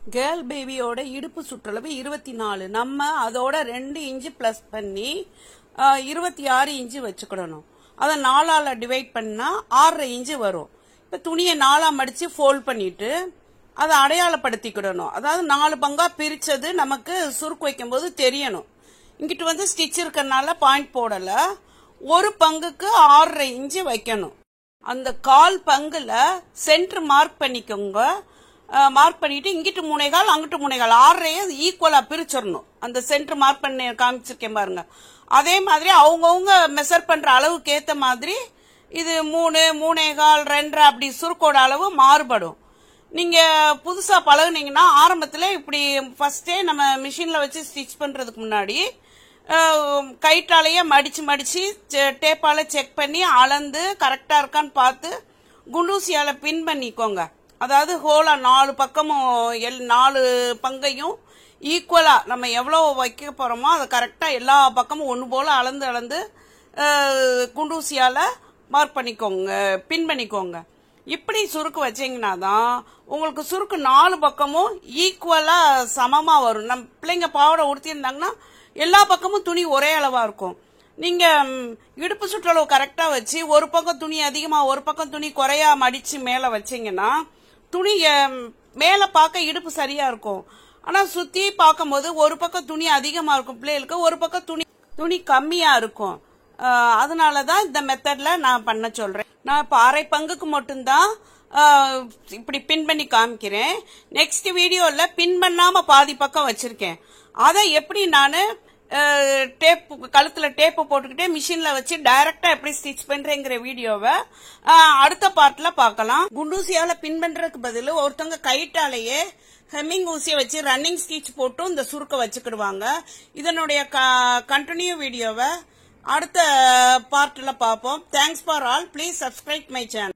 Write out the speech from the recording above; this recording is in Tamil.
கேர்ள் பேபியோட இடுப்பு சுற்றளவு 24. நம்ம அதோட 2 இன்ச்சு பிளஸ் பண்ணி 26 இன்ச்சு வச்சுக்கிடணும். அதை 4ஆல டிவைட் பண்ணா 6.5 இன்ச்சு வரும். இப்ப துணியை 4ஆ மடிச்சு ஃபோல்ட் பண்ணிட்டு அதை அடையாளப்படுத்திக்கிடணும். அதாவது 4 பங்கா பிரிச்சது நமக்கு சுருக்கு வைக்கும் போது தெரியணும். இங்கிட்டு வந்து ஸ்டிச் இருக்கறனால பாயிண்ட் போடல. ஒரு பங்குக்கு 6.5 இன்ச்சு வைக்கணும். அந்த கால் பங்குல சென்டர் மார்க் பண்ணிக்கோங்க. மார்க் பண்ணிட்டு இங்கிட்டு 3/4 அங்கிட்டு 3/4 6.5 ஈக்குவலா பிரிச்சிடணும். அந்த சென்டர் மார்க் பண்ணி காமிச்சிருக்கேன் பாருங்க. அதே மாதிரி அவங்கவுங்க மெஷர் பண்ற அளவுக்கு ஏத்த மாதிரி இது 3, 3/4, 2 அப்படி சுருக்கோட அளவு மாறுபடும். நீங்க புதுசா பழகுனீங்கன்னா ஆரம்பத்துல இப்படி ஃபர்ஸ்டே நம்ம மிஷின்ல வச்சு ஸ்டிச் பண்றதுக்கு முன்னாடி கைட்டாலேயே மடிச்சு டேப்பால செக் பண்ணி அளந்து கரெக்டா இருக்கான்னு பார்த்து குண்டூசியால பின் பண்ணிக்கோங்க. அதாவது ஹோலா 4 பக்கமும் 4 பங்கையும் ஈக்குவலா நம்ம எவ்வளவு வைக்க போறோமோ அதை கரெக்டா எல்லா பக்கமும் ஒன்று போல அளந்து குண்டூசியால மார்க் பண்ணிக்கோங்க, பின் பண்ணிக்கோங்க. இப்படி சுருக்கு வச்சீங்கன்னா தான் உங்களுக்கு சுருக்கு 4 பக்கமும் ஈக்குவலா சமமா வரும். நம்ம பிள்ளைங்க பாவாடை உடுத்திருந்தாங்கன்னா எல்லா பக்கமும் துணி ஒரே அளவா இருக்கும். நீங்க இடுப்பு சுற்றளவு கரெக்டா வச்சு ஒரு பக்கம் துணி அதிகமா ஒரு பக்கம் துணி குறையா மடிச்சு மேல வச்சீங்கன்னா துணி மேல பார்க்க இடுப்பு சரியா இருக்கும். ஆனா சுத்தி பார்க்கும் போது ஒரு பக்கம் துணி அதிகமா இருக்கும் பிள்ளைகளுக்கு, ஒரு பக்கம் துணி கம்மியா இருக்கும். அதனாலதான் இந்த மெத்தட்ல நான் பண்ண சொல்றேன். நான் இப்ப 1/2 பங்குக்கு மட்டும்தான் இப்படி பின் பண்ணி காமிக்கிறேன். நெக்ஸ்ட் வீடியோல பின் பண்ணாம பாதி பக்கம் வச்சிருக்கேன். அதை எப்படி நானு கழுத்துல டேப்பு போட்டுக்கிட்டே மிஷின்ல வச்சு டைரக்டா எப்படி ஸ்டிச் பண்றேங்கிற வீடியோவை அடுத்த பார்ட்ல பார்க்கலாம். குண்டூசியால பின் பண்றதுக்கு பதில் ஒருத்தவங்க கைட்டாலேயே ஹெம்மிங் ஊசியை வச்சு ரன்னிங் ஸ்டிச் போட்டு இந்த சுருக்க வச்சுக்கிடுவாங்க. இதனுடைய கண்டினியூ வீடியோவை அடுத்த பார்ட்ல பார்ப்போம். Thanks for all. Please subscribe my channel.